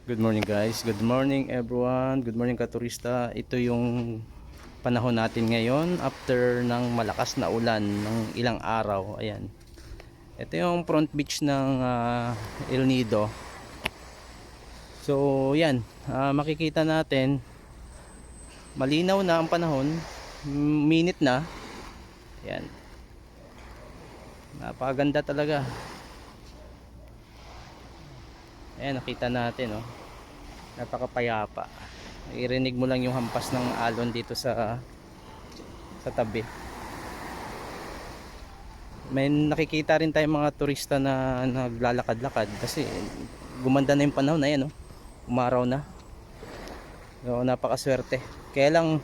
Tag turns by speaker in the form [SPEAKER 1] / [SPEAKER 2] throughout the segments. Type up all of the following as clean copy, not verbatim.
[SPEAKER 1] Good morning guys, good morning everyone, good morning katurista. Ito yung panahon natin ngayon after ng malakas na ulan ng ilang araw. Ayan, ito yung front beach ng El Nido. So yan, makikita natin malinaw na ang panahon, minit na. Ayan, napakaganda talaga. Ayan, nakita natin, oh, napakapayapa. Irinig mo lang yung hampas ng alon dito sa tabi. May nakikita rin tayong mga turista na naglalakad-lakad kasi gumanda na yung panahon na yan, oh. Umaraw na. So, napakaswerte. Kaya lang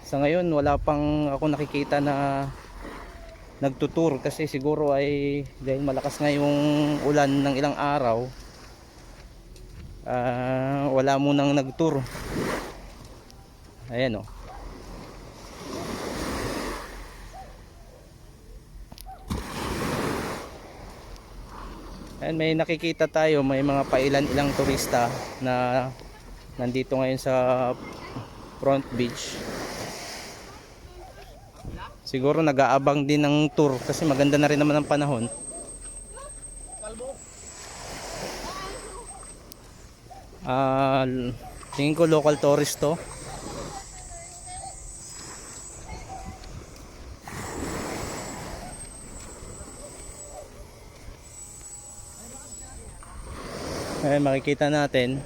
[SPEAKER 1] sa ngayon wala pang ako nakikita na nagtutur kasi siguro ay dahil malakas nga yung ulan ng ilang araw, wala munang nagtour. Ayan, oh. Ayan, may nakikita tayo, may mga pailan-ilang turista na nandito ngayon sa front beach. Siguro nag-aabang din ng tour kasi maganda na rin naman ang panahon. Tingin ko local tourist to. Ayan, makikita natin